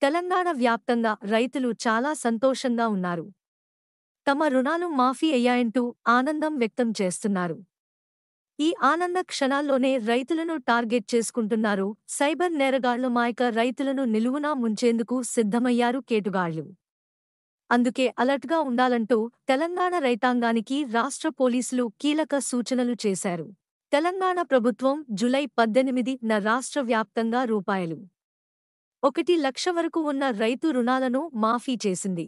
తెలంగాణ వ్యాప్తంగా రైతులు చాలా సంతోషంగా ఉన్నారు. తమ రుణాలు మాఫీ అయ్యాయంటూ ఆనందం వ్యక్తం చేస్తున్నారు. ఈ ఆనంద క్షణాల్లోనే రైతులను టార్గెట్ చేసుకుంటున్నారు. సైబర్ నేరగాళ్లు మాయక రైతులను నిలువునా ముంచేందుకు సిద్ధమయ్యారు కేటుగాళ్లు. అందుకే అలర్ట్గా ఉండాలంటూ తెలంగాణ రైతాంగానికి రాష్ట్ర పోలీసులు కీలక సూచనలు చేశారు. తెలంగాణ ప్రభుత్వం జూలై 18న రాష్ట్ర వ్యాప్తంగా రూపాయలు 1,00,000 వరకు ఉన్న రైతు రుణాలను మాఫీ చేసింది.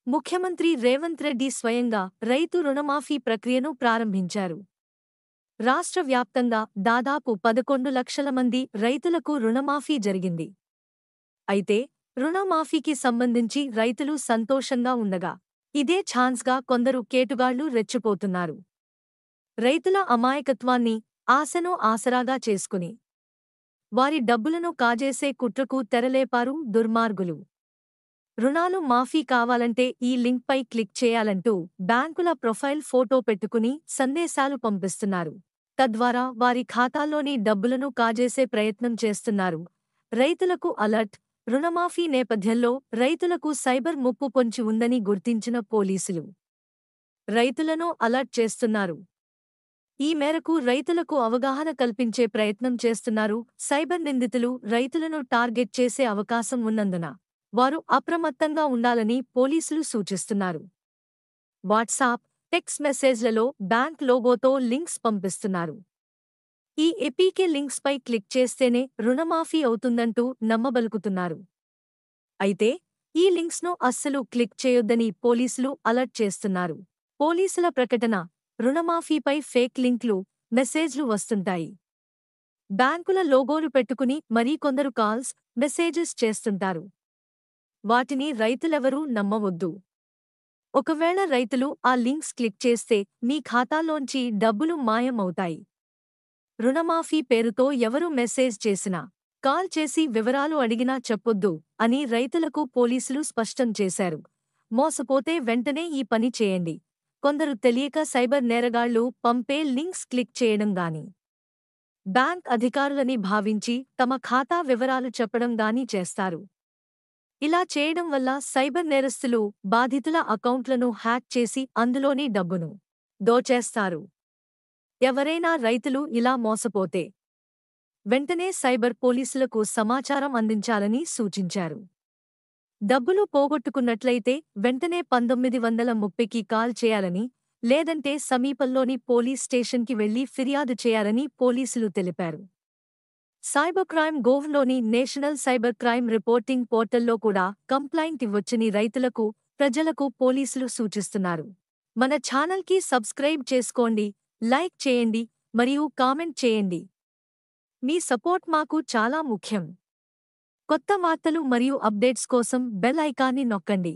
ముఖ్యమంత్రి రేవంత్ రెడ్డి స్వయంగా రైతు రుణమాఫీ ప్రక్రియను ప్రారంభించారు. రాష్ట్ర వ్యాప్తంగా దాదాపు 11 లక్షల మంది రైతులకు రుణమాఫీ జరిగింది. అయితే రుణమాఫీకి సంబంధించి రైతులు సంతోషంగా ఉండగా, ఇదే ఛాన్స్గా కొందరు కేటుగాళ్లు రెచ్చిపోతున్నారు. రైతుల అమాయకత్వాన్ని, ఆశను ఆసరాగా చేసుకుని వారి డబ్బులను కాజేసే కుట్రకు తెరలేపారు దుర్మార్గులు. రుణాలు మాఫీ కావాలంటే ఈ లింక్పై క్లిక్ చేయాలంటూ బ్యాంకుల ప్రొఫైల్ ఫోటో పెట్టుకుని సందేశాలు పంపిస్తున్నారు. తద్వారా వారి ఖాతాల్లోని డబ్బులను కాజేసే ప్రయత్నం చేస్తున్నారు. రైతులకు అలర్ట్. రుణమాఫీ నేపథ్యంలో రైతులకు సైబర్ ముప్పు పొంచి ఉందని గుర్తించిన పోలీసులు రైతులను అలర్ట్ చేస్తున్నారు. ఈ మేరకు రైతులకు అవగాహన కల్పించే ప్రయత్నం చేస్తున్నారు. సైబర్ నిందితులు రైతులను టార్గెట్ చేసే అవకాశం ఉన్నందున వారు అప్రమత్తంగా ఉండాలని పోలీసులు సూచిస్తున్నారు. వాట్సాప్, టెక్స్ట్ మెసేజ్లలో బ్యాంక్ లోగోతో లింక్స్ పంపిస్తున్నారు. ఈ ఏపీకే లింక్స్పై క్లిక్ చేస్తేనే రుణమాఫీ అవుతుందంటూ నమ్మబలుకుతున్నారు. అయితే ఈ లింక్స్ను అస్సలు క్లిక్ చేయొద్దని పోలీసులు అలర్ట్ చేస్తున్నారు. పోలీసుల ప్రకటన: రుణమాఫీపై ఫేక్ లింక్లు, మెసేజ్లు వస్తుంటాయి. బ్యాంకుల లోగోలు పెట్టుకుని మరీ కొందరు కాల్స్, మెసేజెస్ చేస్తుంటారు. వాటిని రైతులెవరూ నమ్మవద్దు. ఒకవేళ రైతులు ఆ లింక్స్ క్లిక్ చేస్తే మీ ఖాతాలోంచి డబ్బులు మాయం అవుతాయి. రుణమాఫీ పేరుతో ఎవరు మెసేజ్ చేసినా, కాల్ చేసి వివరాలు అడిగినా చెప్పొద్దు అని రైతులకు పోలీసులు స్పష్టం చేశారు. మోసపోతే వెంటనే ఈ పని చేయండి. కొందరు తెలియక సైబర్ నేరగాళ్లు పంపే లింక్స్ క్లిక్ చేయడం గానీ, బ్యాంక్ అధికారులని భావించి తమ ఖాతా వివరాలు చెప్పడం గానీ చేస్తారు. ఇలా చేయడం వల్ల సైబర్ నేరస్తులు బాధితుల అకౌంట్లను హ్యాక్ చేసి అందులోని డబ్బును దోచేస్తారు. ఎవరైనా రైతులు ఇలా మోసపోతే వెంటనే సైబర్ పోలీసులకు సమాచారం అందించాలని సూచించారు. డబ్బులు పోగొట్టుకున్నట్లయితే వెంటనే 1930కి కాల్ చేయాలని, లేదంటే సమీపంలోని పోలీస్ స్టేషన్కి వెళ్లి ఫిర్యాదు చేయాలని పోలీసులు తెలిపారు. సైబర్ క్రైమ్ గోవ్లోని నేషనల్ సైబర్ క్రైమ్ రిపోర్టింగ్ పోర్టల్లో కూడా కంప్లైంట్ ఇవ్వొచ్చని రైతులకు, ప్రజలకు పోలీసులు సూచిస్తున్నారు. మన ఛానల్కి సబ్స్క్రైబ్ చేసుకోండి, లైక్ చేయండి మరియు కామెంట్ చేయండి. మీ సపోర్ట్ మాకు చాలా ముఖ్యం. కొత్త వార్తలు మరియు అప్డేట్స్ కోసం బెల్ ఐకాన్ని నొక్కండి.